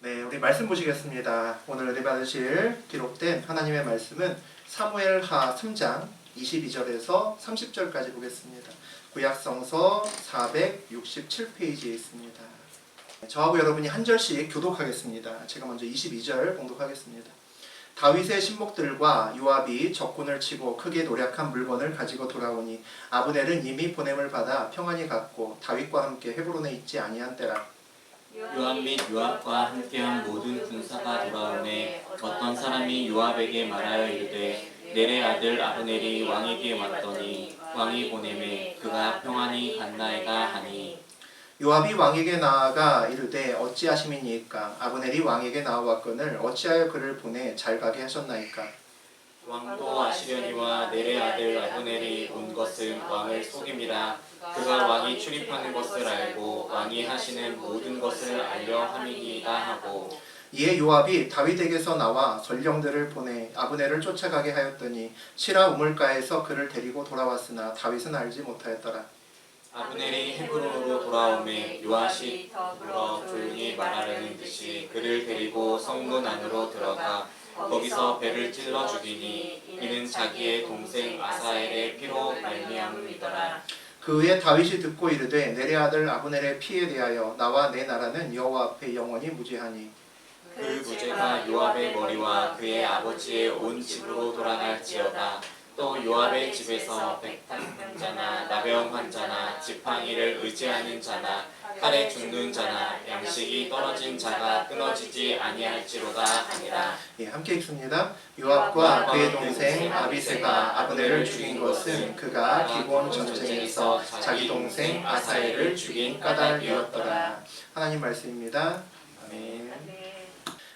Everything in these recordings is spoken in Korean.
네, 우리 말씀 보시겠습니다. 오늘 은혜 받으실 기록된 하나님의 말씀은 사무엘하 3장 22절에서 30절까지 보겠습니다. 구약성서 467페이지에 있습니다. 저하고 여러분이 한 절씩 교독하겠습니다. 제가 먼저 22절 봉독하겠습니다. 다윗의 신복들과 요압이 적군을 치고 크게 노력한 물건을 가지고 돌아오니 아브넬은 이미 보냄을 받아 평안히 갔고 다윗과 함께 헤브론에 있지 아니한 때라. 요압 및 요압과 함께한 모든 군사가 돌아오매 어떤 사람이 요압에게 말하여 이르되 넬의 아들 아브넬이 왕에게 왔더니 왕이 보내매 그가 평안히 갔나이다 하니 요압이 왕에게 나아가 이르되 어찌하심이니이까 아브넬이 왕에게 나아왔거늘 어찌하여 그를 보내 잘 가게 하셨나이까. 왕도 아시려니와 넬의 아들 아브넬이 온 것은 왕을 속임이라 그가 왕이 출입하는 것을 알고 왕이 하시는 모든 것을 알려 함이니이다 하고 이에 요압이 다윗에게서 나와 전령들을 보내 아브넬을 쫓아가게 하였더니 시라 우물가에서 그를 데리고 돌아왔으나 다윗은 알지 못하였더라. 아브넬이 헤브론으로 돌아오매 요압이 물어 조용히 말하려는 듯이 그를 데리고 성문 안으로 들어가 거기서 배를 찔러 죽이니 이는 자기의 동생 아사엘의 피로 말미암음이더라. 그 후에 다윗이 듣고 이르되 넬의 아들 아브넬의 피에 대하여 나와 내 나라는 여호와 앞에 영원히 무죄하니 그 무죄가 요압의 머리와 그의 아버지의 온 집으로 돌아갈지어다. 또 요압의 집에서 백탄 환자나 나병 환자나 지팡이를 의지하는 자나 칼에 죽는 자나 양식이 떨어진 자가 끊어지지 아니할지로다 하니라. 예, 함께 읽습니다. 요압과 그의 동생 아비새가 아브넬을 죽인 것은 그가 기본 전쟁에서 자기 동생 아사엘을 죽인 까닭이었더라. 하나님 말씀입니다. 아멘.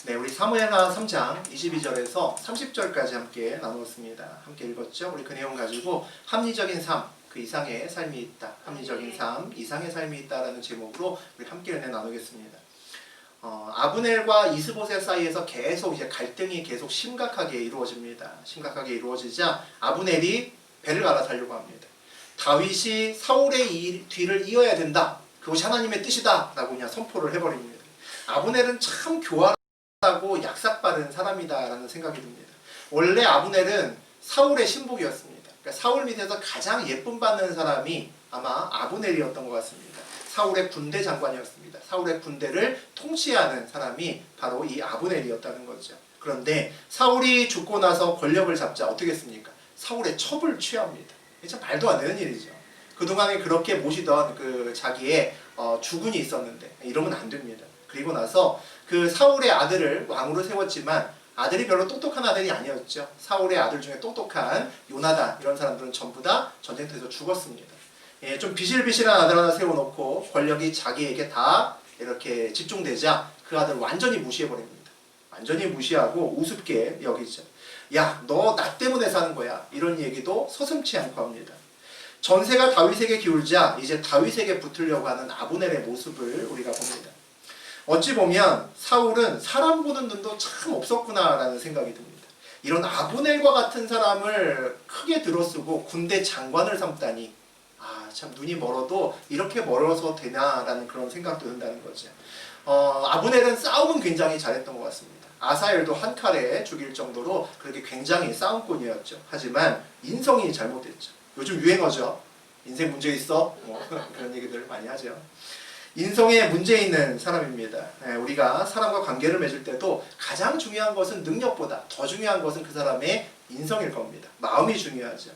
네, 우리 사무엘하 3장 22절에서 30절까지 함께 나누었습니다. 함께 읽었죠? 우리 그 내용 가지고 합리적인 삶, 그 이상의 삶이 있다. 합리적인 삶, 이상의 삶이 있다라는 제목으로 우리 함께 은혜 나누겠습니다. 아브넬과 이스보셋 사이에서 계속 이제 갈등이 계속 심각하게 이루어집니다. 심각하게 이루어지자 아브넬이 배를 갈아타려고 합니다. 다윗이 사울의 뒤를 이어야 된다. 그것이 하나님의 뜻이다라고 그냥 선포를 해버립니다. 아브넬은 참 교활하고 약삭빠른 사람이다라는 생각이 듭니다. 원래 아브넬은 사울의 신복이었습니다. 그러니까 사울 밑에서 가장 예쁨 받는 사람이 아마 아브넬이었던 것 같습니다. 사울의 군대 장관이었습니다. 사울의 군대를 통치하는 사람이 바로 이 아브넬이었다는 거죠. 그런데 사울이 죽고 나서 권력을 잡자 어떻게 했습니까? 사울의 첩을 취합니다. 참 말도 안 되는 일이죠. 그동안에 그렇게 모시던 그 자기의 주군이 있었는데 이러면 안 됩니다. 그리고 나서 그 사울의 아들을 왕으로 세웠지만 아들이 별로 똑똑한 아들이 아니었죠. 사울의 아들 중에 똑똑한 요나단 이런 사람들은 전부 다 전쟁터에서 죽었습니다. 예, 좀 비실비실한 아들 하나 세워놓고 권력이 자기에게 다 이렇게 집중되자 그 아들 완전히 무시해버립니다. 완전히 무시하고 우습게 여기죠. 야, 너 나 때문에 사는 거야. 이런 얘기도 서슴지 않고 합니다. 전세가 다윗에게 기울자 이제 다윗에게 붙으려고 하는 아브넬의 모습을 우리가 봅니다. 어찌 보면 사울은 사람 보는 눈도 참 없었구나라는 생각이 듭니다. 이런 아브넬과 같은 사람을 크게 들어쓰고 군대 장관을 삼다니 참 눈이 멀어도 이렇게 멀어서 되나라는 그런 생각도 든다는 거죠. 아브넬은 싸움은 굉장히 잘했던 것 같습니다. 아사엘도 한 칼에 죽일 정도로 그렇게 굉장히 싸움꾼이었죠. 하지만 인성이 잘못됐죠. 요즘 유행어죠. 인생 문제 있어? 뭐 그런 얘기들 많이 하죠. 인성에 문제 있는 사람입니다. 우리가 사람과 관계를 맺을 때도 가장 중요한 것은 능력보다 더 중요한 것은 그 사람의 인성일 겁니다. 마음이 중요하죠.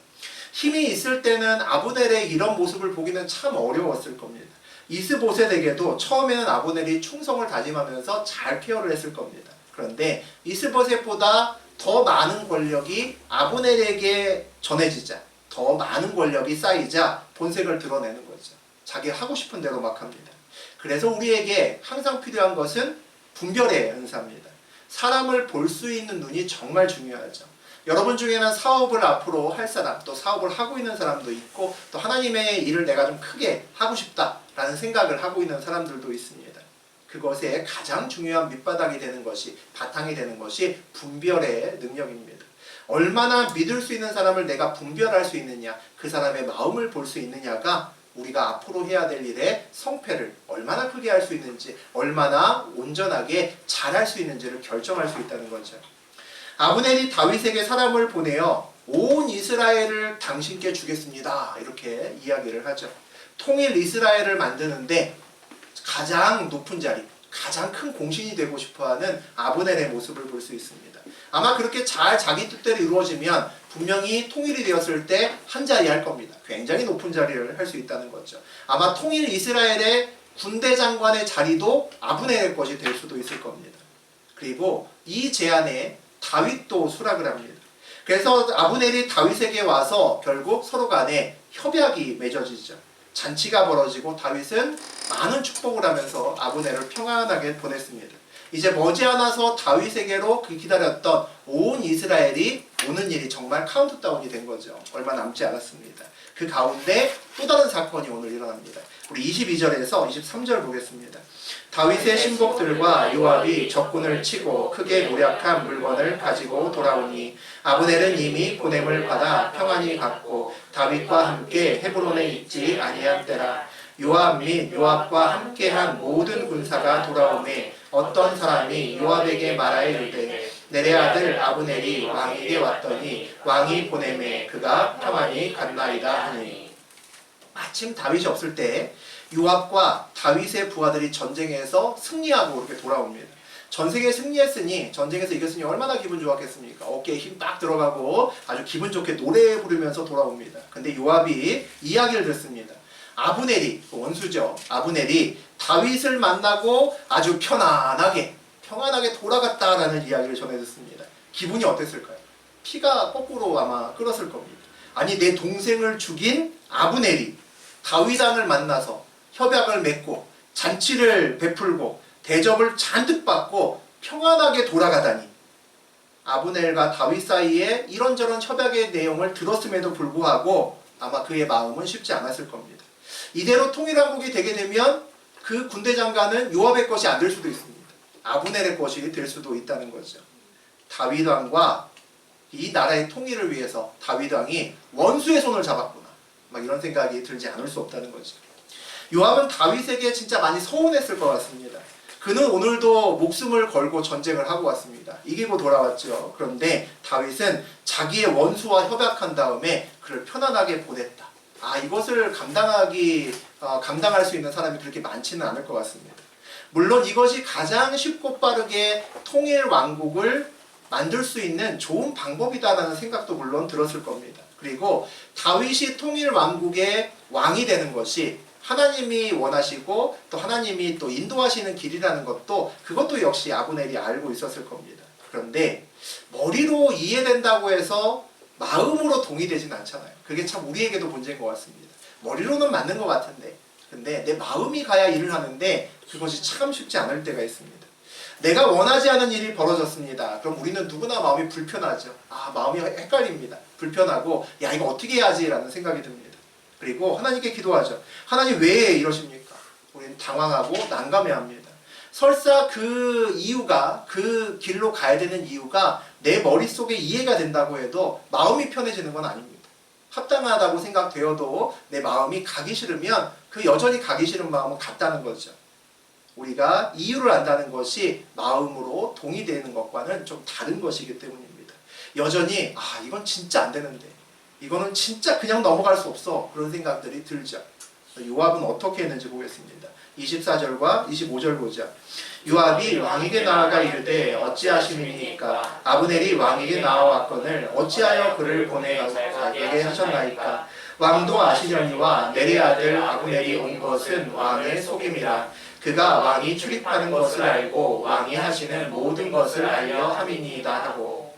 힘이 있을 때는 아브넬의 이런 모습을 보기는 참 어려웠을 겁니다. 이스보셋에게도 처음에는 아브넬이 충성을 다짐하면서 잘 케어를 했을 겁니다. 그런데 이스보셋보다 더 많은 권력이 아브넬에게 전해지자 더 많은 권력이 쌓이자 본색을 드러내는 거죠. 자기 하고 싶은 대로 막 합니다. 그래서 우리에게 항상 필요한 것은 분별의 은사입니다. 사람을 볼 수 있는 눈이 정말 중요하죠. 여러분 중에는 사업을 앞으로 할 사람, 또 사업을 하고 있는 사람도 있고 또 하나님의 일을 내가 좀 크게 하고 싶다라는 생각을 하고 있는 사람들도 있습니다. 그것에 가장 중요한 밑바닥이 되는 것이, 바탕이 되는 것이 분별의 능력입니다. 얼마나 믿을 수 있는 사람을 내가 분별할 수 있느냐, 그 사람의 마음을 볼 수 있느냐가 우리가 앞으로 해야 될 일의 성패를 얼마나 크게 할 수 있는지, 얼마나 온전하게 잘할 수 있는지를 결정할 수 있다는 거죠. 아브넬이 다윗에게 사람을 보내어 온 이스라엘을 당신께 주겠습니다, 이렇게 이야기를 하죠. 통일 이스라엘을 만드는데 가장 높은 자리, 가장 큰 공신이 되고 싶어하는 아브넬의 모습을 볼 수 있습니다. 아마 그렇게 잘 자기 뜻대로 이루어지면 분명히 통일이 되었을 때 한 자리 할 겁니다. 굉장히 높은 자리를 할 수 있다는 거죠. 아마 통일 이스라엘의 군대 장관의 자리도 아브넬의 것이 될 수도 있을 겁니다. 그리고 이 제안에 다윗도 수락을 합니다. 그래서 아브넬이 다윗에게 와서 결국 서로 간에 협약이 맺어지죠. 잔치가 벌어지고 다윗은 많은 축복을 하면서 아브넬을 평안하게 보냈습니다. 이제 머지않아서 다윗에게로 그 기다렸던 온 이스라엘이 오는 일이 정말 카운트다운이 된 거죠. 얼마 남지 않았습니다. 그 가운데 또 다른 사건이 오늘 일어납니다. 우리 22절에서 23절 보겠습니다. 다윗의 신복들과 요압이 적군을 치고 크게 모략한 물건을 가지고 돌아오니 아브넬은 이미 보냄을 받아 평안히 갔고 다윗과 함께 헤브론에 있지 아니한 때라. 요압 및 요압과 함께한 모든 군사가 돌아오매 어떤 사람이 요압에게 말하여 이르되 내래 아들 아브넬이 왕에게 왔더니 왕이 보내매 그가 평안히 갔나이다 하니. 마침 다윗이 없을 때 요압과 다윗의 부하들이 전쟁에서 승리하고 이렇게 돌아옵니다. 전쟁에 승리했으니, 전쟁에서 이겼으니 얼마나 기분 좋았겠습니까? 어깨에 힘 딱 들어가고 아주 기분 좋게 노래 부르면서 돌아옵니다. 근데 요압이 이야기를 듣습니다. 아브넬이, 원수죠, 아브넬이 다윗을 만나고 아주 평안하게 돌아갔다라는 이야기를 전해 듣습니다. 기분이 어땠을까요? 피가 거꾸로 아마 끓었을 겁니다. 아니, 내 동생을 죽인 아브넬이 다윗 왕을 만나서 협약을 맺고 잔치를 베풀고 대접을 잔뜩 받고 평안하게 돌아가다니. 아브넬과 다윗 사이에 이런저런 협약의 내용을 들었음에도 불구하고 아마 그의 마음은 쉽지 않았을 겁니다. 이대로 통일왕국이 되게 되면 그 군대 장관은 요압의 것이 안 될 수도 있습니다. 아브넬의 것이 될 수도 있다는 거죠. 다윗 왕과 이 나라의 통일을 위해서 다윗 왕이 원수의 손을 잡았구나, 막 이런 생각이 들지 않을 수 없다는 거죠. 요압은 다윗에게 진짜 많이 서운했을 것 같습니다. 그는 오늘도 목숨을 걸고 전쟁을 하고 왔습니다. 이기고 돌아왔죠. 그런데 다윗은 자기의 원수와 협약한 다음에 그를 편안하게 보냈다. 이것을 감당할 수 있는 사람이 그렇게 많지는 않을 것 같습니다. 물론 이것이 가장 쉽고 빠르게 통일 왕국을 만들 수 있는 좋은 방법이다라는 생각도 물론 들었을 겁니다. 그리고 다윗이 통일 왕국의 왕이 되는 것이 하나님이 원하시고 또 하나님이 또 인도하시는 길이라는 것도, 그것도 역시 아브넬이 알고 있었을 겁니다. 그런데 머리로 이해된다고 해서 마음으로 동의되진 않잖아요. 그게 참 우리에게도 문제인 것 같습니다. 머리로는 맞는 것 같은데, 근데 내 마음이 가야 일을 하는데 그것이 참 쉽지 않을 때가 있습니다. 내가 원하지 않은 일이 벌어졌습니다. 그럼 우리는 누구나 마음이 불편하죠. 마음이 헷갈립니다. 불편하고, 야, 이거 어떻게 해야지 라는 생각이 듭니다. 그리고 하나님께 기도하죠. 하나님 왜 이러십니까? 우리는 당황하고 난감해합니다. 설사 그 이유가, 그 길로 가야 되는 이유가 내 머릿속에 이해가 된다고 해도 마음이 편해지는 건 아닙니다. 합당하다고 생각되어도 내 마음이 가기 싫으면 그 여전히 가기 싫은 마음은 같다는 거죠. 우리가 이유를 안다는 것이 마음으로 동의되는 것과는 좀 다른 것이기 때문입니다. 여전히 이건 진짜 안 되는데, 이거는 진짜 그냥 넘어갈 수 없어, 그런 생각들이 들죠. 요압은 어떻게 했는지 보겠습니다. 24절과 25절 보자. 요압이 왕에게 나아가 이르되 어찌하심이니까? 아브넬이 왕에게 나아왔거늘 어찌하여 그를 보내가게 하셨나이까? 왕도 아시려니와 내리 아들 아브넬이 온 것은 왕의 속임이라. 그가 왕이 출입하는 것을 알고 왕이 하시는 모든 것을 알려 함이니이다 하고.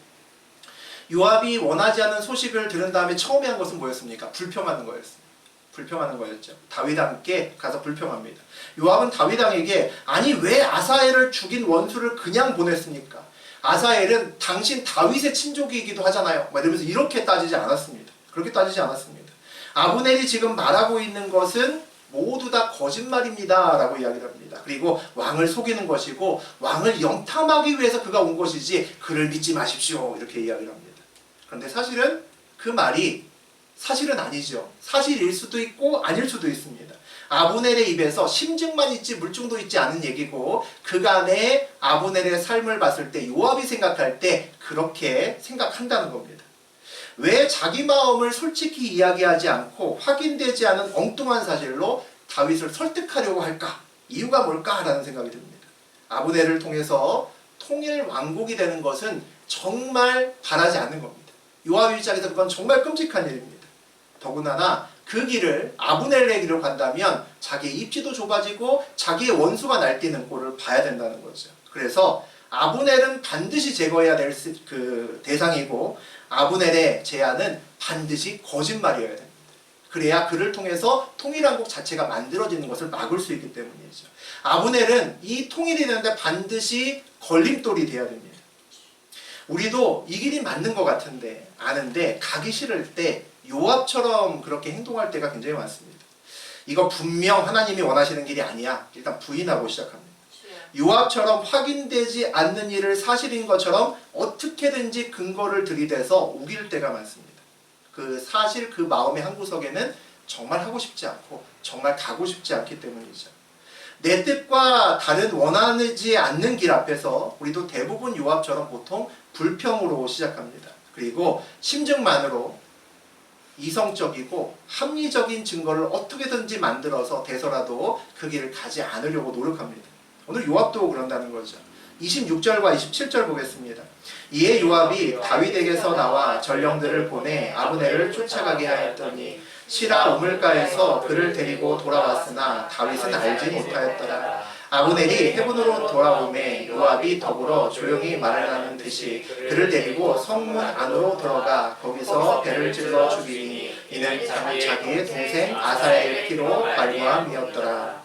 요압이 원하지 않는 소식을 들은 다음에 처음에 한 것은 뭐였습니까? 불평하는 거였습니다. 불평하는 거였죠. 다윗 함께 가서 불평합니다. 요압은 다윗 왕에게 아니 왜 아사엘을 죽인 원수를 그냥 보냈습니까? 아사엘은 당신 다윗의 친족이기도 하잖아요. 이러면서 이렇게 따지지 않았습니다. 그렇게 따지지 않았습니다. 아브넬이 지금 말하고 있는 것은 모두 다 거짓말입니다 라고 이야기를 합니다. 그리고 왕을 속이는 것이고 왕을 영탐하기 위해서 그가 온 것이지 그를 믿지 마십시오, 이렇게 이야기를 합니다. 그런데 사실은 그 말이 사실은 아니죠. 사실일 수도 있고 아닐 수도 있습니다. 아브넬의 입에서 심증만 있지 물증도 있지 않은 얘기고, 그간의 아브넬의 삶을 봤을 때 요압이 생각할 때 그렇게 생각한다는 겁니다. 왜 자기 마음을 솔직히 이야기하지 않고 확인되지 않은 엉뚱한 사실로 다윗을 설득하려고 할까? 이유가 뭘까라는 생각이 듭니다. 아브넬을 통해서 통일 왕국이 되는 것은 정말 바라지 않는 겁니다. 요압 입장에서 그건 정말 끔찍한 일입니다. 더군다나 그 길을 아브넬의 길로 간다면 자기의 입지도 좁아지고 자기의 원수가 날뛰는 꼴을 봐야 된다는 거죠. 그래서 아브넬은 반드시 제거해야 될 그 대상이고, 아브넬의 제안은 반드시 거짓말이어야 됩니다. 그래야 그를 통해서 통일왕국 자체가 만들어지는 것을 막을 수 있기 때문이죠. 아브넬은 이 통일이 되는데 반드시 걸림돌이 되어야 됩니다. 우리도 이 길이 맞는 것 같은데, 아는데 가기 싫을 때 요압처럼 그렇게 행동할 때가 굉장히 많습니다. 이거 분명 하나님이 원하시는 길이 아니야. 일단 부인하고 시작합니다. 요압처럼 확인되지 않는 일을 사실인 것처럼 어떻게든지 근거를 들이대서 우길 때가 많습니다. 그 사실 그 마음의 한구석에는 정말 하고 싶지 않고 정말 가고 싶지 않기 때문이죠. 내 뜻과 다른 원하지 않는 길 앞에서 우리도 대부분 요압처럼 보통 불평으로 시작합니다. 그리고 심증만으로 이성적이고 합리적인 증거를 어떻게든지 만들어서 돼서라도 그 길을 가지 않으려고 노력합니다. 오늘 요압도 그런다는 거죠. 26절과 27절 보겠습니다. 이에 요압이 다윗에게서 나와 전령들을 보내 아브넬을 쫓아가게 하였더니 시라 우물가에서 그를 데리고 돌아왔으나 다윗은 알지 못하였더라. 아브넬이 헤브론으로 돌아오매 요압이 더불어 조용히 말을 하는 듯이 그를 데리고 성문 안으로 들어가 거기서 배를 찔러 죽이니 이는 자기의 동생 아사엘의 피로 말미암이었더라.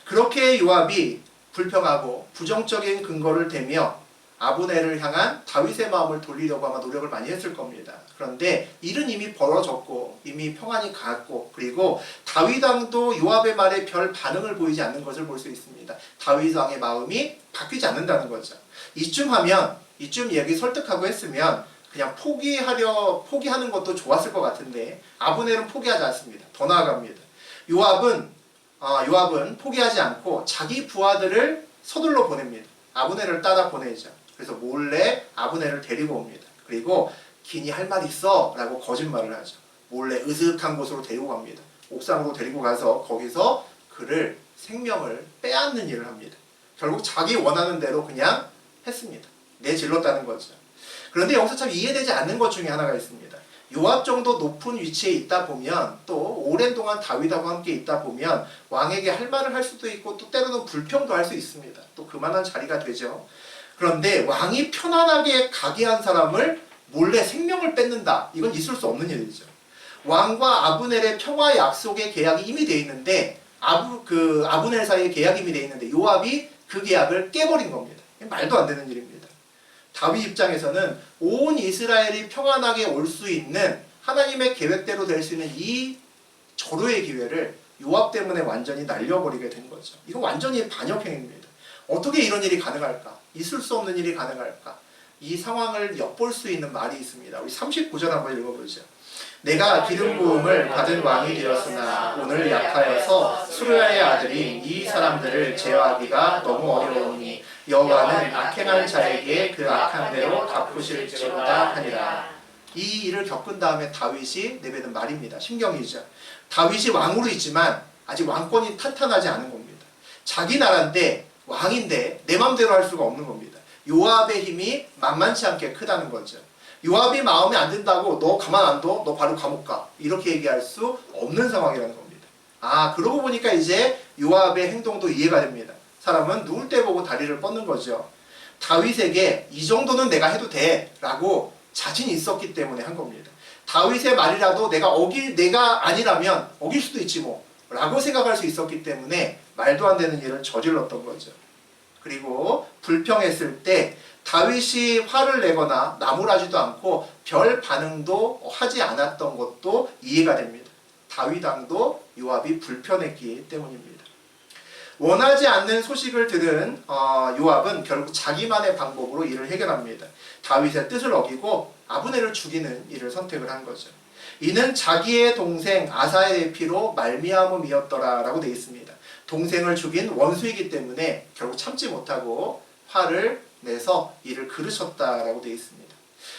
그렇게 요압이 불평하고 부정적인 근거를 대며 아브넬을 향한 다윗의 마음을 돌리려고 아마 노력을 많이 했을 겁니다. 그런데 일은 이미 벌어졌고 이미 평안이 갔고, 그리고 다윗 왕도 요압의 말에 별 반응을 보이지 않는 것을 볼 수 있습니다. 다윗 왕의 마음이 바뀌지 않는다는 거죠. 이쯤 얘기 설득하고 했으면 그냥 포기하는 것도 좋았을 것 같은데 아브넬은 포기하지 않습니다. 더 나아갑니다. 요압은 포기하지 않고 자기 부하들을 서둘러 보냅니다. 아브넬을 따라 보내죠. 그래서 몰래 아브넬을 데리고 옵니다. 그리고 기니 할 말 있어 라고 거짓말을 하죠. 몰래 으슥한 곳으로 데리고 갑니다. 옥상으로 데리고 가서 거기서 그를 생명을 빼앗는 일을 합니다. 결국 자기 원하는 대로 그냥 했습니다. 내질렀다는 거죠. 그런데 여기서 참 이해되지 않는 것 중에 하나가 있습니다. 요압 정도 높은 위치에 있다 보면, 또 오랜 동안 다윗하고 함께 있다 보면 왕에게 할 말을 할 수도 있고 또 때로는 불평도 할 수 있습니다. 또 그만한 자리가 되죠. 그런데 왕이 편안하게 가게 한 사람을 몰래 생명을 뺏는다. 이건 있을 수 없는 일이죠. 왕과 아브넬의 평화 약속의 계약이 이미 돼 있는데, 아브넬 사이에 계약이 이미 돼 있는데 요압이 그 계약을 깨버린 겁니다. 말도 안 되는 일입니다. 다윗 입장에서는 온 이스라엘이 평안하게 올 수 있는 하나님의 계획대로 될 수 있는 이 절호의 기회를 요압 때문에 완전히 날려버리게 된 거죠. 이건 완전히 반역행위입니다. 어떻게 이런 일이 가능할까? 있을 수 없는 일이 가능할까? 이 상황을 엿볼 수 있는 말이 있습니다. 우리 39절 한번 읽어보죠. 내가 기름 부음을 받은 왕이 되었으나 오늘 약하여서 수르야의 아들인 이 사람들을 제어하기가 너무 어려우니 여호와는 악행한 자에게 그 악한 대로 갚으실지로다 하니라. 이 일을 겪은 다음에 다윗이 내뱉은 말입니다. 심경이죠. 다윗이 왕으로 있지만 아직 왕권이 탄탄하지 않은 겁니다. 자기 나라인데 왕인데 내 맘대로 할 수가 없는 겁니다. 요압의 힘이 만만치 않게 크다는 거죠. 요압이 마음에 안 든다고 너 가만 안 둬? 너 바로 감옥 가. 이렇게 얘기할 수 없는 상황이라는 겁니다. 그러고 보니까 이제 요압의 행동도 이해가 됩니다. 사람은 누울 때 보고 다리를 뻗는 거죠. 다윗에게 이 정도는 내가 해도 돼 라고 자신이 있었기 때문에 한 겁니다. 다윗의 말이라도 내가 아니라면 어길 수도 있지 뭐 라고 생각할 수 있었기 때문에 말도 안 되는 일을 저질렀던 거죠. 그리고 불평했을 때 다윗이 화를 내거나 나무라지도 않고 별 반응도 하지 않았던 것도 이해가 됩니다. 다윗 왕도 요압이 불편했기 때문입니다. 원하지 않는 소식을 들은 요압은 결국 자기만의 방법으로 일을 해결합니다. 다윗의 뜻을 어기고 아브넬을 죽이는 일을 선택을 한 거죠. 이는 자기의 동생 아사엘의 피로 말미암음이었더라 라고 되어 있습니다. 동생을 죽인 원수이기 때문에 결국 참지 못하고 화를 내서 이를 그르쳤다라고 되어 있습니다.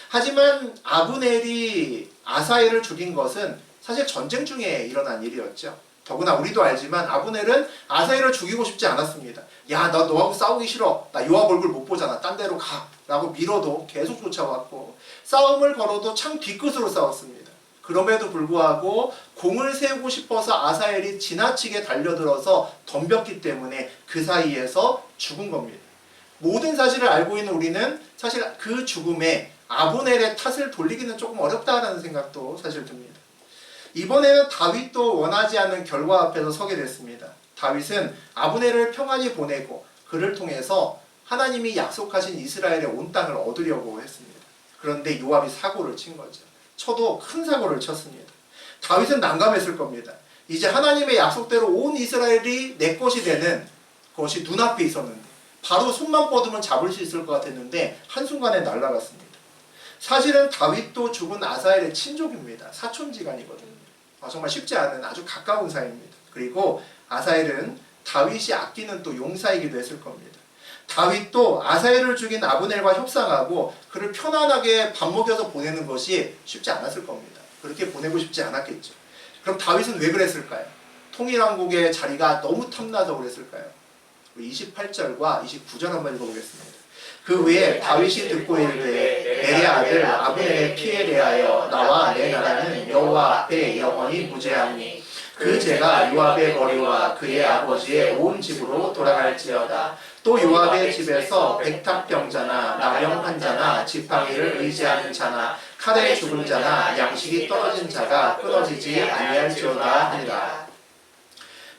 하지만 아브넬이 아사엘을 죽인 것은 사실 전쟁 중에 일어난 일이었죠. 더구나 우리도 알지만 아브넬은 아사엘을 죽이고 싶지 않았습니다. 야, 나 너하고 싸우기 싫어. 나 요압 얼굴 못 보잖아. 딴 데로 가. 라고 밀어도 계속 쫓아왔고 싸움을 걸어도 창 뒤끝으로 싸웠습니다. 그럼에도 불구하고 공을 세우고 싶어서 아사엘이 지나치게 달려들어서 덤볐기 때문에 그 사이에서 죽은 겁니다. 모든 사실을 알고 있는 우리는 사실 그 죽음에 아브넬의 탓을 돌리기는 조금 어렵다라는 생각도 사실 듭니다. 이번에는 다윗도 원하지 않는 결과 앞에서 서게 됐습니다. 다윗은 아브넬을 평안히 보내고 그를 통해서 하나님이 약속하신 이스라엘의 온 땅을 얻으려고 했습니다. 그런데 요압이 사고를 친 거죠. 쳐도 큰 사고를 쳤습니다. 다윗은 난감했을 겁니다. 이제 하나님의 약속대로 온 이스라엘이 내 것이 되는 것이 눈앞에 있었는데 바로 손만 뻗으면 잡을 수 있을 것 같았는데 한순간에 날아갔습니다. 사실은 다윗도 죽은 아사엘의 친족입니다. 사촌지간이거든요. 정말 쉽지 않은 아주 가까운 사이입니다. 그리고 아사엘은 다윗이 아끼는 또 용사이기도 했을 겁니다. 다윗도 아사엘을 죽인 아브넬과 협상하고 그를 편안하게 밥 먹여서 보내는 것이 쉽지 않았을 겁니다. 그렇게 보내고 싶지 않았겠죠. 그럼 다윗은 왜 그랬을까요? 통일왕국의 자리가 너무 탐나서 그랬을까요? 28절과 29절 한번 읽어보겠습니다. 그 후에 다윗이 듣고 이르되 넬의 아들 아브넬의 피에 대하여 나와 내 나라는 여호와 앞에 영원히 무죄하니 그 죄가 요압의 머리와 그의 아버지의 온 집으로 돌아갈지어다. 또 요압의 집에서 백탁병자나 나병 환자나 지팡이를 의지하는 자나 칼에 죽은 자나 양식이 떨어진 자가 끊어지지 아니할지어다 하니라.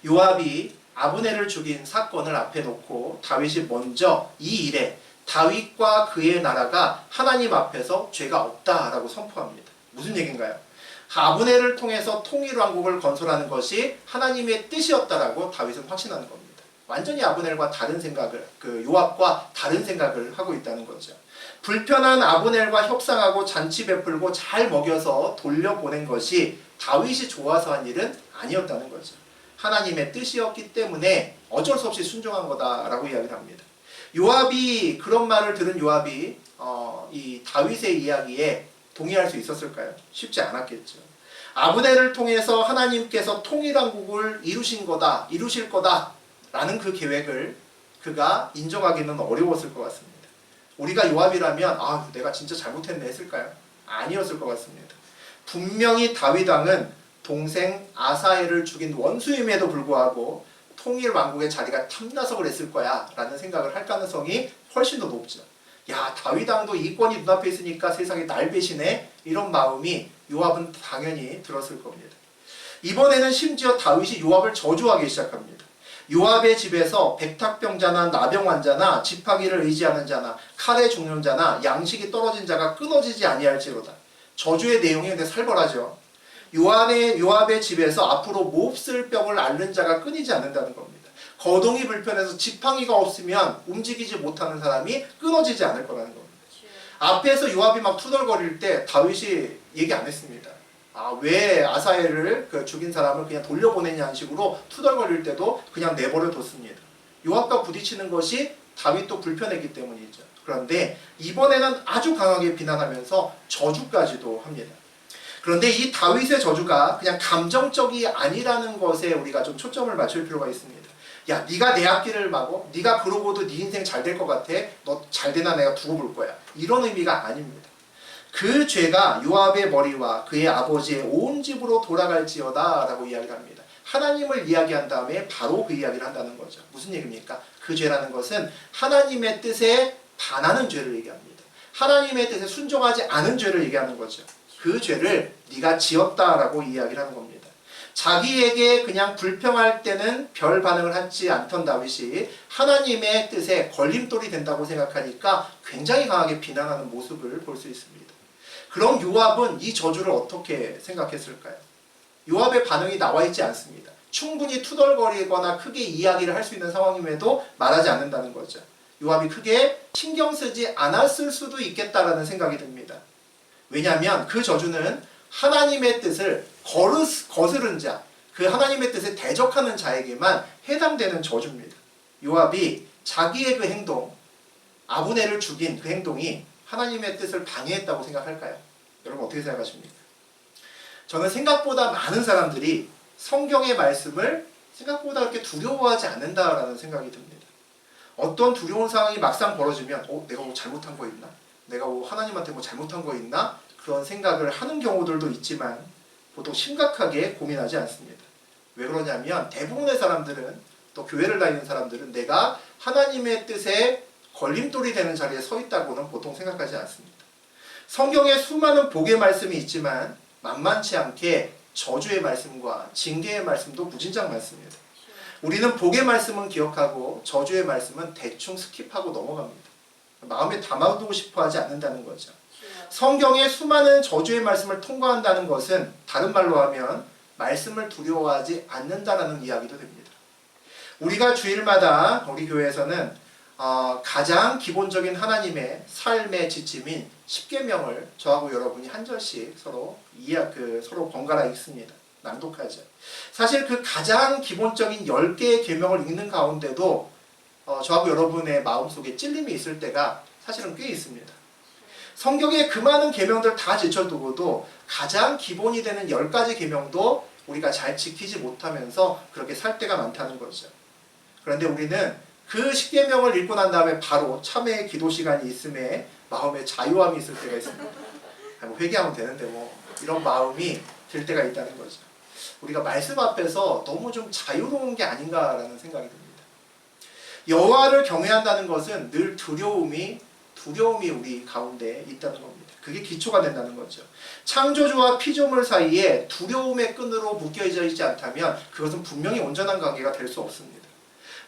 요압이 아브넬을 죽인 사건을 앞에 놓고 다윗이 먼저 이 일에 다윗과 그의 나라가 하나님 앞에서 죄가 없다라고 선포합니다. 무슨 얘기인가요? 아브넬을 통해서 통일왕국을 건설하는 것이 하나님의 뜻이었다라고 다윗은 확신하는 겁니다. 완전히 아브넬과 다른 생각을, 요압과 다른 생각을 하고 있다는 거죠. 불편한 아브넬과 협상하고 잔치 베풀고 잘 먹여서 돌려보낸 것이 다윗이 좋아서 한 일은 아니었다는 거죠. 하나님의 뜻이었기 때문에 어쩔 수 없이 순종한 거다라고 이야기를 합니다. 요압이 그런 말을 들은 요압이 이 다윗의 이야기에 동의할 수 있었을까요? 쉽지 않았겠죠. 아브넬을 통해서 하나님께서 통일왕국을 이루실 거다라는 그 계획을 그가 인정하기는 어려웠을 것 같습니다. 우리가 요압이라면 내가 진짜 잘못했네 했을까요? 아니었을 것 같습니다. 분명히 다윗 왕은 동생 아사엘을 죽인 원수임에도 불구하고 통일왕국의 자리가 탐나서 그랬을 거야 라는 생각을 할 가능성이 훨씬 더 높죠. 야, 다윗 왕도 이권이 눈앞에 있으니까 세상에 날 배시네, 이런 마음이 요압은 당연히 들었을 겁니다. 이번에는 심지어 다윗이 요압을 저주하기 시작합니다. 요압의 집에서 백탁병자나 나병 환자나 지팡이를 의지하는 자나 칼에 죽는 자나 양식이 떨어진 자가 끊어지지 아니할지로다. 저주의 내용이 근데 살벌하죠. 요압의 집에서 앞으로 몹쓸 병을 앓는 자가 끊이지 않는다는 겁니다. 거동이 불편해서 지팡이가 없으면 움직이지 못하는 사람이 끊어지지 않을 거라는 겁니다. 앞에서 요압이 막 투덜거릴 때 다윗이 얘기 안 했습니다. 왜 아사엘을 죽인 사람을 그냥 돌려보내냐는 식으로 투덜거릴 때도 그냥 내버려 뒀습니다. 요압과 부딪히는 것이 다윗도 불편했기 때문이죠. 그런데 이번에는 아주 강하게 비난하면서 저주까지도 합니다. 그런데 이 다윗의 저주가 그냥 감정적이 아니라는 것에 우리가 좀 초점을 맞출 필요가 있습니다. 야, 네가 내 앞길을 막어? 네가 그러고도 네 인생 잘 될 것 같아? 너 잘 되나 내가 두고 볼 거야. 이런 의미가 아닙니다. 그 죄가 요압의 머리와 그의 아버지의 온 집으로 돌아갈지어다 라고 이야기를 합니다. 하나님을 이야기한 다음에 바로 그 이야기를 한다는 거죠. 무슨 얘기입니까? 그 죄라는 것은 하나님의 뜻에 반하는 죄를 얘기합니다. 하나님의 뜻에 순종하지 않은 죄를 얘기하는 거죠. 그 죄를 네가 지었다라고 이야기를 하는 겁니다. 자기에게 그냥 불평할 때는 별 반응을 하지 않던 다윗이 하나님의 뜻에 걸림돌이 된다고 생각하니까 굉장히 강하게 비난하는 모습을 볼 수 있습니다. 그럼 요압은 이 저주를 어떻게 생각했을까요? 요압의 반응이 나와 있지 않습니다. 충분히 투덜거리거나 크게 이야기를 할 수 있는 상황임에도 말하지 않는다는 거죠. 요압이 크게 신경 쓰지 않았을 수도 있겠다라는 생각이 듭니다. 왜냐하면 그 저주는 하나님의 뜻을 거스른 자, 그 하나님의 뜻에 대적하는 자에게만 해당되는 저주입니다. 요압이 자기의 그 행동, 아브넬을 죽인 그 행동이 하나님의 뜻을 방해했다고 생각할까요? 여러분 어떻게 생각하십니까? 저는 생각보다 많은 사람들이 성경의 말씀을 생각보다 그렇게 두려워하지 않는다라는 생각이 듭니다. 어떤 두려운 상황이 막상 벌어지면 내가 뭐 잘못한 거 있나? 내가 뭐 하나님한테 뭐 잘못한 거 있나? 그런 생각을 하는 경우들도 있지만 보통 심각하게 고민하지 않습니다. 왜 그러냐면 대부분의 사람들은, 또 교회를 다니는 사람들은 내가 하나님의 뜻에 걸림돌이 되는 자리에 서 있다고는 보통 생각하지 않습니다. 성경에 수많은 복의 말씀이 있지만 만만치 않게 저주의 말씀과 징계의 말씀도 무진장 많습니다. 우리는 복의 말씀은 기억하고 저주의 말씀은 대충 스킵하고 넘어갑니다. 마음에 담아두고 싶어 하지 않는다는 거죠. 성경의 수많은 저주의 말씀을 통과한다는 것은 다른 말로 하면 말씀을 두려워하지 않는다라는 이야기도 됩니다. 우리가 주일마다 우리 교회에서는 가장 기본적인 하나님의 삶의 지침인 10계명을 저하고 여러분이 한 절씩 서로 번갈아 읽습니다. 낭독하죠. 사실 그 가장 기본적인 10개의 계명을 읽는 가운데도 저하고 여러분의 마음속에 찔림이 있을 때가 사실은 꽤 있습니다. 성경의 그 많은 계명들 다 제쳐두고도 가장 기본이 되는 10가지 계명도 우리가 잘 지키지 못하면서 그렇게 살 때가 많다는 거죠. 그런데 우리는 그 10계명을 읽고 난 다음에 바로 참회의 기도 시간이 있음에 마음에 자유함이 있을 때가 있습니다. 뭐 회개하면 되는데 뭐 이런 마음이 들 때가 있다는 거죠. 우리가 말씀 앞에서 너무 좀 자유로운 게 아닌가라는 생각이 듭니다. 여호와를 경외한다는 것은 늘 두려움이 우리 가운데 있다는 겁니다. 그게 기초가 된다는 거죠. 창조주와 피조물 사이에 두려움의 끈으로 묶여져 있지 않다면 그것은 분명히 온전한 관계가 될 수 없습니다.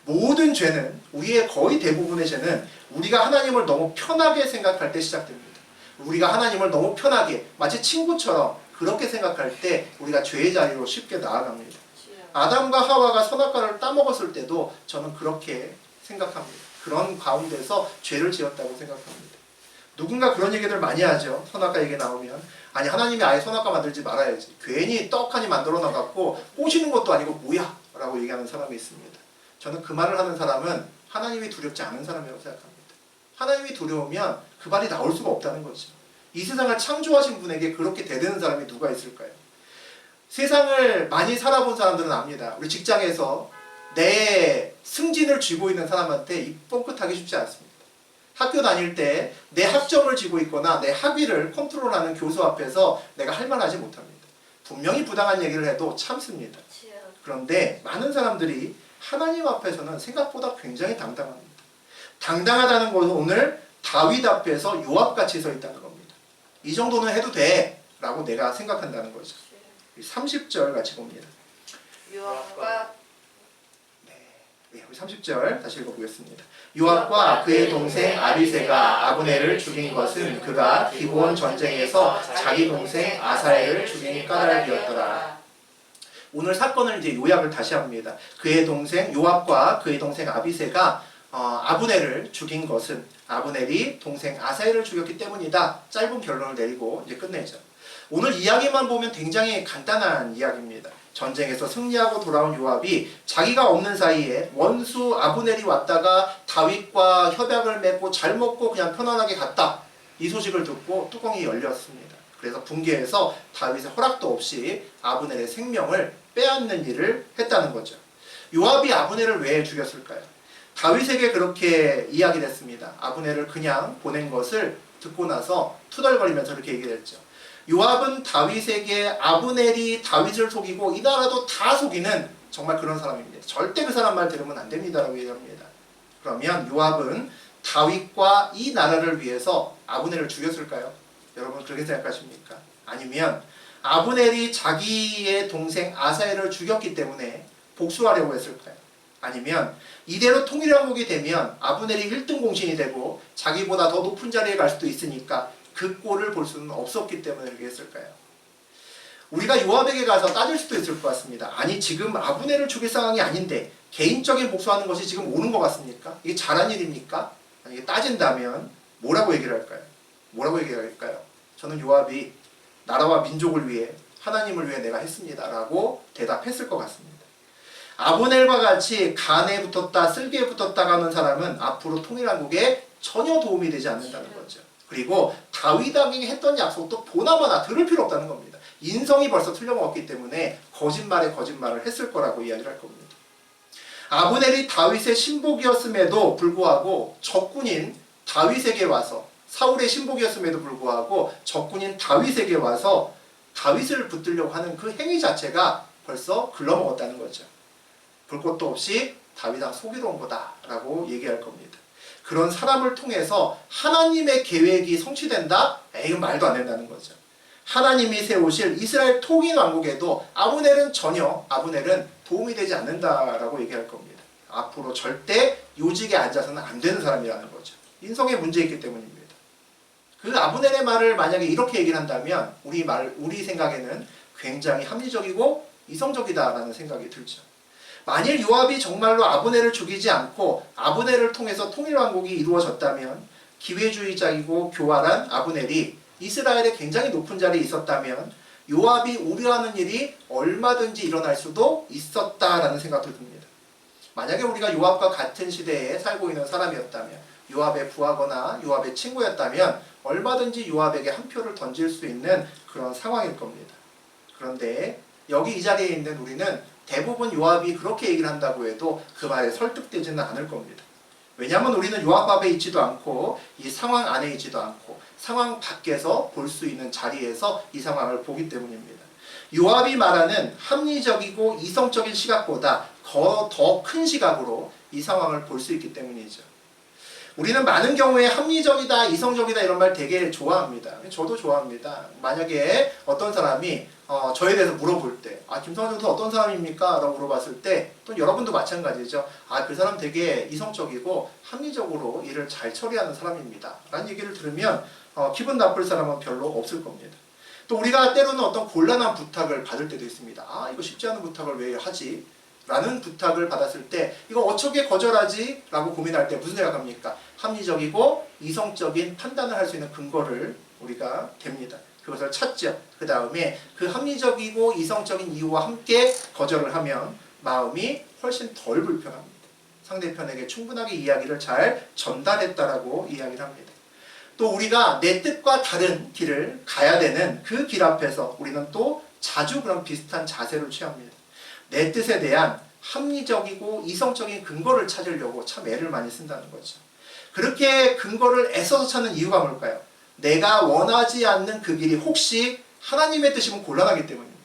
모든 죄는, 우리의 거의 대부분의 죄는 우리가 하나님을 너무 편하게 생각할 때 시작됩니다. 우리가 하나님을 너무 편하게, 마치 친구처럼 그렇게 생각할 때 우리가 죄의 자리로 쉽게 나아갑니다. 아담과 하와가 선악과를 따먹었을 때도 저는 그렇게 생각합니다. 그런 가운데서 죄를 지었다고 생각합니다. 누군가 그런 얘기들 많이 하죠. 선악과 얘기 나오면. 아니 하나님이 아예 선악과 만들지 말아야지. 괜히 떡하니 만들어 놔갖고 꼬시는 것도 아니고 뭐야? 라고 얘기하는 사람이 있습니다. 저는 그 말을 하는 사람은 하나님이 두렵지 않은 사람이라고 생각합니다. 하나님이 두려우면 그 말이 나올 수가 없다는 거죠. 이 세상을 창조하신 분에게 그렇게 대드는 사람이 누가 있을까요? 세상을 많이 살아본 사람들은 압니다. 우리 직장에서 내 승진을 쥐고 있는 사람한테 입 뻥끗하기 쉽지 않습니다. 학교 다닐 때 내 학점을 쥐고 있거나 내 학위를 컨트롤하는 교수 앞에서 내가 할 말 하지 못합니다. 분명히 부당한 얘기를 해도 참습니다. 그런데 많은 사람들이 하나님 앞에서는 생각보다 굉장히 당당합니다. 당당하다는 것은 오늘 다윗 앞에서 요압같이 서 있다는 겁니다. 이 정도는 해도 돼 라고 내가 생각한다는 거죠. 30절 같이 봅니다. 요압과 우리 30절 다시 읽어보겠습니다. 요압과 그의 동생 아비새가 아브넬을 죽인 것은 그가 기브온 전쟁에서 자기 동생 아사엘을 죽인 까닭이었더라. 오늘 사건을 이제 요약을 다시 합니다. 그의 동생 요압과 그의 동생 아비새가 아브넬을 죽인 것은 아브넬이 동생 아사엘을 죽였기 때문이다. 짧은 결론을 내리고 이제 끝내죠. 오늘 이야기만 보면 굉장히 간단한 이야기입니다. 전쟁에서 승리하고 돌아온 요압이 자기가 없는 사이에 원수 아브넬이 왔다가 다윗과 협약을 맺고 잘 먹고 그냥 편안하게 갔다. 이 소식을 듣고 뚜껑이 열렸습니다. 그래서 붕괴해서 다윗의 허락도 없이 아브넬의 생명을 빼앗는 일을 했다는 거죠. 요압이 아브넬을 왜 죽였을까요? 다윗에게 그렇게 이야기를 했습니다. 아브넬을 그냥 보낸 것을 듣고 나서 투덜거리면서 이렇게 얘기를 했죠. 요압은 다윗에게 아브넬이 다윗을 속이고 이 나라도 다 속이는 정말 그런 사람입니다. 절대 그 사람 말 들으면 안 됩니다라고 얘기합니다. 그러면 요압은 다윗과 이 나라를 위해서 아브넬을 죽였을까요? 여러분 그렇게 생각하십니까? 아니면 아브넬이 자기의 동생 아사엘을 죽였기 때문에 복수하려고 했을까요? 아니면 이대로 통일왕국이 되면 아브넬이 1등 공신이 되고 자기보다 더 높은 자리에 갈 수도 있으니까 그 꼴을 볼 수는 없었기 때문에 그렇게 했을까요? 우리가 요압에게 가서 따질 수도 있을 것 같습니다. 아니 지금 아브넬을 죽일 상황이 아닌데 개인적인 복수하는 것이 지금 옳은 것 같습니까? 이게 잘한 일입니까? 아니 이게 따진다면 뭐라고 얘기를 할까요? 뭐라고 얘기할까요? 저는 요압이 나라와 민족을 위해 하나님을 위해 내가 했습니다 라고 대답했을 것 같습니다. 아브넬과 같이 간에 붙었다 쓸개에 붙었다가 하는 사람은 앞으로 통일한국에 전혀 도움이 되지 않는다는 거죠. 그리고 다윗왕이 했던 약속도 보나마나 들을 필요 없다는 겁니다. 인성이 벌써 틀려먹었기 때문에 거짓말에 거짓말을 했을 거라고 이야기를 할 겁니다. 아브넬이 다윗의 신복이었음에도 불구하고 적군인 다윗에게 와서 사울의 신복이었음에도 불구하고 적군인 다윗에게 와서 다윗을 붙들려고 하는 그 행위 자체가 벌써 글러먹었다는 거죠. 볼 것도 없이 다윗아 속이러 온 거다라고 얘기할 겁니다. 그런 사람을 통해서 하나님의 계획이 성취된다? 이건 말도 안 된다는 거죠. 하나님이 세우실 이스라엘 통일 왕국에도 아브넬은 도움이 되지 않는다라고 얘기할 겁니다. 앞으로 절대 요직에 앉아서는 안 되는 사람이라는 거죠. 인성에 문제 있기 때문입니다. 그 아브넬의 말을 만약에 이렇게 얘기를 한다면 우리 생각에는 굉장히 합리적이고 이성적이다라는 생각이 들죠. 만일 요압이 정말로 아브넬을 죽이지 않고 아브넬을 통해서 통일왕국이 이루어졌다면 기회주의자이고 교활한 아브넬이 이스라엘에 굉장히 높은 자리에 있었다면 요압이 우려하는 일이 얼마든지 일어날 수도 있었다라는 생각도 듭니다. 만약에 우리가 요압과 같은 시대에 살고 있는 사람이었다면 요압의 부하거나 요압의 친구였다면 얼마든지 요압에게 한 표를 던질 수 있는 그런 상황일 겁니다. 그런데 여기 이 자리에 있는 우리는 대부분 요압이 그렇게 얘기를 한다고 해도 그 말에 설득되지는 않을 겁니다. 왜냐하면 우리는 요압 앞에 있지도 않고 이 상황 안에 있지도 않고 상황 밖에서 볼 수 있는 자리에서 이 상황을 보기 때문입니다. 요압이 말하는 합리적이고 이성적인 시각보다 더 큰 시각으로 이 상황을 볼 수 있기 때문이죠. 우리는 많은 경우에 합리적이다, 이성적이다 이런 말 되게 좋아합니다. 저도 좋아합니다. 만약에 어떤 사람이 저에 대해서 물어볼 때 김성환 전도 어떤 사람입니까? 라고 물어봤을 때 또 여러분도 마찬가지죠. 그 사람 되게 이성적이고 합리적으로 일을 잘 처리하는 사람입니다. 라는 얘기를 들으면 기분 나쁠 사람은 별로 없을 겁니다. 또 우리가 때로는 어떤 곤란한 부탁을 받을 때도 있습니다. 이거 쉽지 않은 부탁을 왜 하지? 라는 부탁을 받았을 때 이거 어떻게 거절하지? 라고 고민할 때 무슨 생각합니까? 합리적이고 이성적인 판단을 할 수 있는 근거를 우리가 댑니다. 그것을 찾죠. 그 다음에 그 합리적이고 이성적인 이유와 함께 거절을 하면 마음이 훨씬 덜 불편합니다. 상대편에게 충분하게 이야기를 잘 전달했다라고 이야기를 합니다. 또 우리가 내 뜻과 다른 길을 가야 되는 그 길 앞에서 우리는 또 자주 그런 비슷한 자세를 취합니다. 내 뜻에 대한 합리적이고 이성적인 근거를 찾으려고 참 애를 많이 쓴다는 거죠. 그렇게 근거를 애써서 찾는 이유가 뭘까요? 내가 원하지 않는 그 길이 혹시 하나님의 뜻이면 곤란하기 때문입니다.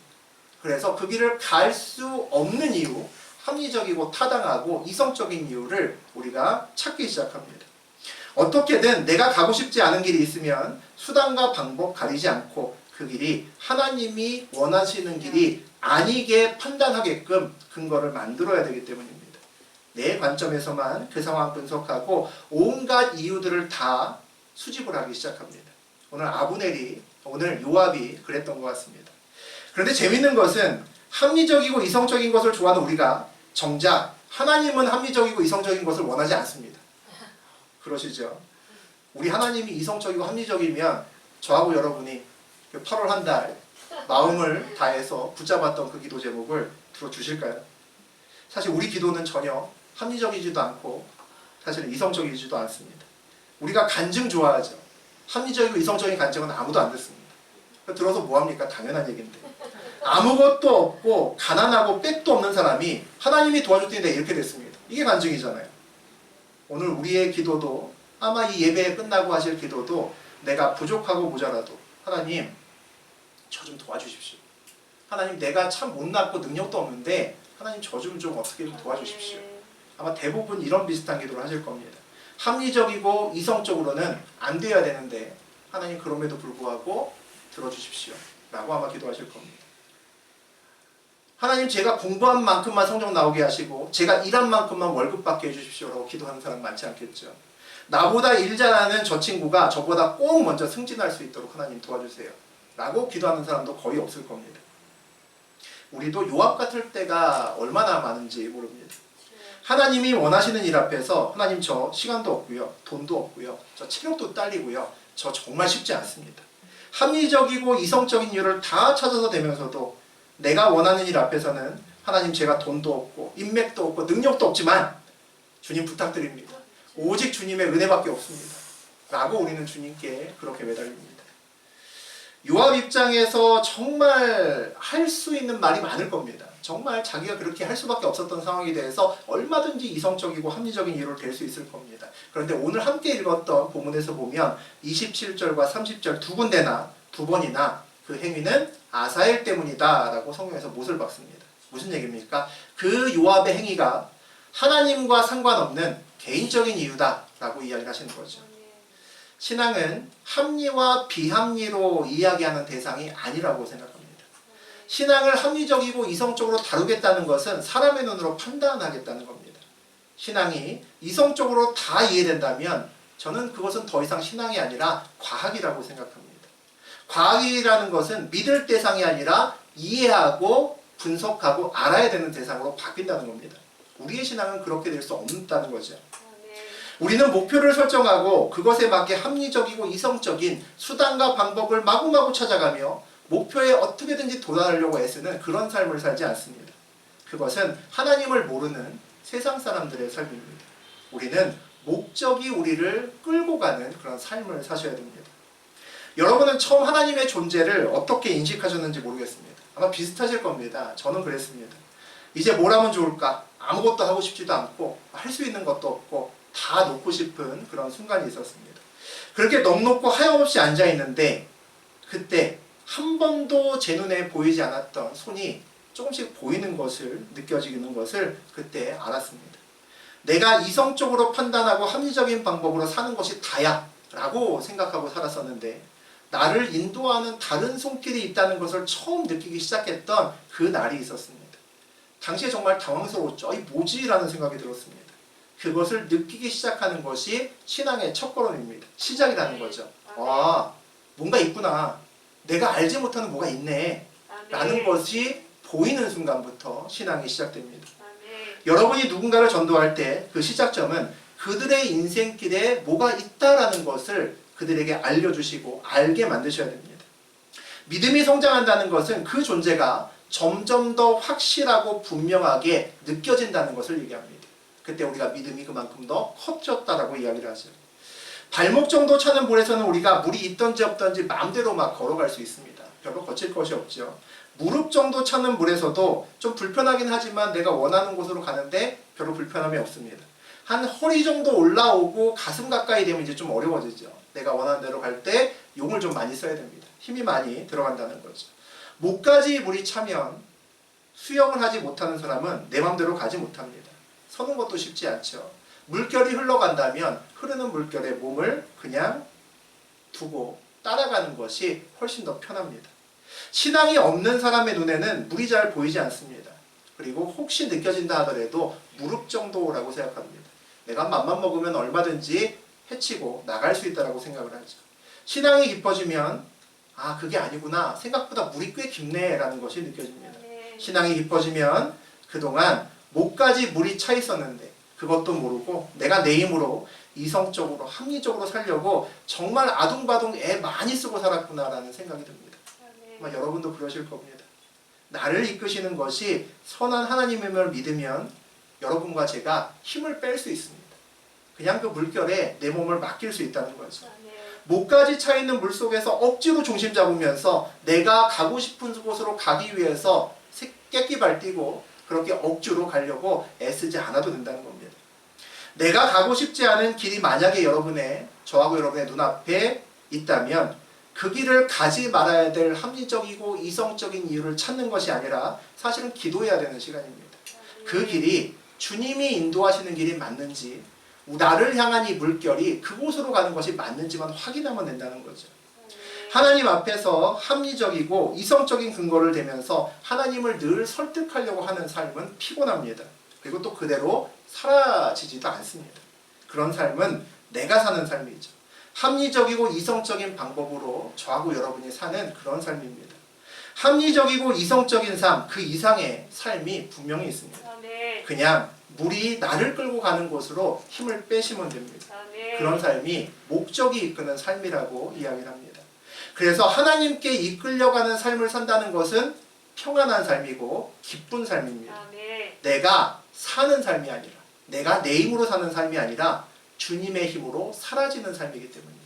그래서 그 길을 갈 수 없는 이유, 합리적이고 타당하고 이성적인 이유를 우리가 찾기 시작합니다. 어떻게든 내가 가고 싶지 않은 길이 있으면 수단과 방법 가리지 않고 그 길이 하나님이 원하시는 길이 아니게 판단하게끔 근거를 만들어야 되기 때문입니다. 내 관점에서만 그 상황 분석하고 온갖 이유들을 다 수집을 하기 시작합니다. 오늘 요압이 그랬던 것 같습니다. 그런데 재밌는 것은 합리적이고 이성적인 것을 좋아하는 우리가 정작 하나님은 합리적이고 이성적인 것을 원하지 않습니다. 그러시죠? 우리 하나님이 이성적이고 합리적이면 저하고 여러분이 8월 한 달 마음을 다해서 붙잡았던 그 기도 제목을 들어주실까요? 사실 우리 기도는 전혀 합리적이지도 않고 사실은 이성적이지도 않습니다. 우리가 간증 좋아하죠. 합리적이고 이성적인 간증은 아무도 안 듣습니다. 들어서 뭐합니까? 당연한 얘기인데. 아무것도 없고 가난하고 백도 없는 사람이 하나님이 도와줬더니 이렇게 됐습니다. 이게 간증이잖아요. 오늘 우리의 기도도 아마 이 예배 끝나고 하실 기도도 내가 부족하고 모자라도 하나님 저 좀 도와주십시오. 하나님 내가 참 못났고 능력도 없는데 하나님 저 좀 어떻게 좀 도와주십시오. 아마 대부분 이런 비슷한 기도를 하실 겁니다. 합리적이고 이성적으로는 안 돼야 되는데 하나님 그럼에도 불구하고 들어주십시오. 라고 아마 기도하실 겁니다. 하나님 제가 공부한 만큼만 성적 나오게 하시고 제가 일한 만큼만 월급 받게 해주십시오. 라고 기도하는 사람 많지 않겠죠. 나보다 일 잘하는 저 친구가 저보다 꼭 먼저 승진할 수 있도록 하나님 도와주세요. 라고 기도하는 사람도 거의 없을 겁니다. 우리도 요압 같을 때가 얼마나 많은지 모릅니다. 하나님이 원하시는 일 앞에서 하나님 저 시간도 없고요. 돈도 없고요. 저 체력도 딸리고요. 저 정말 쉽지 않습니다. 합리적이고 이성적인 이유를 다 찾아서 되면서도 내가 원하는 일 앞에서는 하나님 제가 돈도 없고 인맥도 없고 능력도 없지만 주님 부탁드립니다. 오직 주님의 은혜밖에 없습니다. 라고 우리는 주님께 그렇게 매달립니다. 요압 입장에서 정말 할 수 있는 말이 많을 겁니다. 정말 자기가 그렇게 할 수밖에 없었던 상황에 대해서 얼마든지 이성적이고 합리적인 이유를 댈 수 있을 겁니다. 그런데 오늘 함께 읽었던 본문에서 보면 27절과 30절 두 번이나 그 행위는 아사엘 때문이다 라고 성경에서 못을 박습니다. 무슨 얘기입니까? 그 요압의 행위가 하나님과 상관없는 개인적인 이유다 라고 이야기를 하시는 거죠. 신앙은 합리와 비합리로 이야기하는 대상이 아니라고 생각합니다. 신앙을 합리적이고 이성적으로 다루겠다는 것은 사람의 눈으로 판단하겠다는 겁니다. 신앙이 이성적으로 다 이해된다면 저는 그것은 더 이상 신앙이 아니라 과학이라고 생각합니다. 과학이라는 것은 믿을 대상이 아니라 이해하고 분석하고 알아야 되는 대상으로 바뀐다는 겁니다. 우리의 신앙은 그렇게 될 수 없다는 거죠. 우리는 목표를 설정하고 그것에 맞게 합리적이고 이성적인 수단과 방법을 마구마구 찾아가며 목표에 어떻게든지 도달하려고 애쓰는 그런 삶을 살지 않습니다. 그것은 하나님을 모르는 세상 사람들의 삶입니다. 우리는 목적이 우리를 끌고 가는 그런 삶을 사셔야 됩니다. 여러분은 처음 하나님의 존재를 어떻게 인식하셨는지 모르겠습니다. 아마 비슷하실 겁니다. 저는 그랬습니다. 이제 뭘 하면 좋을까? 아무것도 하고 싶지도 않고 할 수 있는 것도 없고 다 놓고 싶은 그런 순간이 있었습니다. 그렇게 넋놓고 하염없이 앉아있는데 그때 한 번도 제 눈에 보이지 않았던 손이 조금씩 보이는 것을 느껴지는 것을 그때 알았습니다. 내가 이성적으로 판단하고 합리적인 방법으로 사는 것이 다야 라고 생각하고 살았었는데 나를 인도하는 다른 손길이 있다는 것을 처음 느끼기 시작했던 그 날이 있었습니다. 당시에 정말 당황스러웠죠. 이 뭐지? 라는 생각이 들었습니다. 그것을 느끼기 시작하는 것이 신앙의 첫걸음입니다. 시작이라는 거죠. 와, 뭔가 있구나. 내가 알지 못하는 뭐가 있네. 라는 것이 보이는 순간부터 신앙이 시작됩니다. 여러분이 누군가를 전도할 때 그 시작점은 그들의 인생길에 뭐가 있다라는 것을 그들에게 알려주시고 알게 만드셔야 됩니다. 믿음이 성장한다는 것은 그 존재가 점점 더 확실하고 분명하게 느껴진다는 것을 얘기합니다. 그때 우리가 믿음이 그만큼 더 커졌다라고 이야기를 하죠. 발목 정도 차는 물에서는 우리가 물이 있던지 없던지 마음대로 막 걸어갈 수 있습니다. 별로 거칠 것이 없죠. 무릎 정도 차는 물에서도 좀 불편하긴 하지만 내가 원하는 곳으로 가는데 별로 불편함이 없습니다. 한 허리 정도 올라오고 가슴 가까이 되면 이제 좀 어려워지죠. 내가 원하는 대로 갈 때 용을 좀 많이 써야 됩니다. 힘이 많이 들어간다는 거죠. 목까지 물이 차면 수영을 하지 못하는 사람은 내 마음대로 가지 못합니다. 서는 것도 쉽지 않죠. 물결이 흘러간다면 흐르는 물결에 몸을 그냥 두고 따라가는 것이 훨씬 더 편합니다. 신앙이 없는 사람의 눈에는 물이 잘 보이지 않습니다. 그리고 혹시 느껴진다 하더라도 무릎 정도라고 생각합니다. 내가 맘만 먹으면 얼마든지 헤치고 나갈 수 있다고 생각을 하죠. 신앙이 깊어지면 아 그게 아니구나. 생각보다 물이 꽤 깊네 라는 것이 느껴집니다. 신앙이 깊어지면 그동안 목까지 물이 차 있었는데 그것도 모르고 내가 내 힘으로 이성적으로 합리적으로 살려고 정말 아둥바둥 애 많이 쓰고 살았구나라는 생각이 듭니다. 아마 여러분도 그러실 겁니다. 나를 이끄시는 것이 선한 하나님임을 믿으면 여러분과 제가 힘을 뺄 수 있습니다. 그냥 그 물결에 내 몸을 맡길 수 있다는 거죠. 목까지 차 있는 물속에서 억지로 중심 잡으면서 내가 가고 싶은 곳으로 가기 위해서 깻끼발 뛰고 그렇게 억지로 가려고 애쓰지 않아도 된다는 겁니다. 내가 가고 싶지 않은 길이 만약에 저하고 여러분의 눈앞에 있다면 그 길을 가지 말아야 될 합리적이고 이성적인 이유를 찾는 것이 아니라 사실은 기도해야 되는 시간입니다. 그 길이 주님이 인도하시는 길이 맞는지 나를 향한 이 물결이 그곳으로 가는 것이 맞는지만 확인하면 된다는 거죠. 하나님 앞에서 합리적이고 이성적인 근거를 대면서 하나님을 늘 설득하려고 하는 삶은 피곤합니다. 그리고 또 그대로 사라지지도 않습니다. 그런 삶은 내가 사는 삶이죠. 합리적이고 이성적인 방법으로 저하고 여러분이 사는 그런 삶입니다. 합리적이고 이성적인 삶, 그 이상의 삶이 분명히 있습니다. 그냥 물이 나를 끌고 가는 곳으로 힘을 빼시면 됩니다. 그런 삶이 목적이 이끄는 삶이라고 이야기를 합니다. 그래서 하나님께 이끌려가는 삶을 산다는 것은 평안한 삶이고 기쁜 삶입니다. 아멘. 내가 사는 삶이 아니라, 내가 내 힘으로 사는 삶이 아니라 주님의 힘으로 사라지는 삶이기 때문입니다.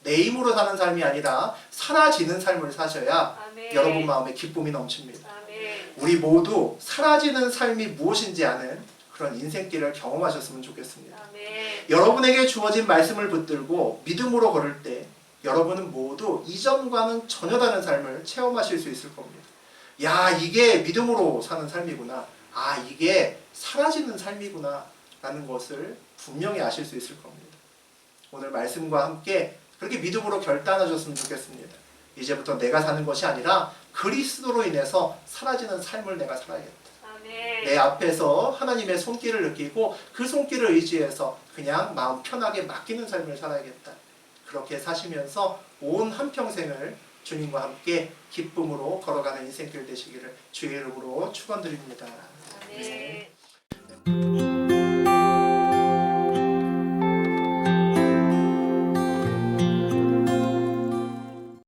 내 힘으로 사는 삶이 아니라 사라지는 삶을 사셔야 아멘. 여러분 마음에 기쁨이 넘칩니다. 아멘. 우리 모두 사라지는 삶이 무엇인지 아는 그런 인생길을 경험하셨으면 좋겠습니다. 아멘. 여러분에게 주어진 말씀을 붙들고 믿음으로 걸을 때 여러분은 모두 이전과는 전혀 다른 삶을 체험하실 수 있을 겁니다. 야, 이게 믿음으로 사는 삶이구나. 아, 이게 사라지는 삶이구나 라는 것을 분명히 아실 수 있을 겁니다. 오늘 말씀과 함께 그렇게 믿음으로 결단하셨으면 좋겠습니다. 이제부터 내가 사는 것이 아니라 그리스도로 인해서 사라지는 삶을 내가 살아야겠다. 아멘. 내 앞에서 하나님의 손길을 느끼고 그 손길을 의지해서 그냥 마음 편하게 맡기는 삶을 살아야겠다. 그렇게 사시면서 온 한평생을 주님과 함께 기쁨으로 걸어가는 인생길 되시기를 주의 이름으로 축원드립니다. 아멘.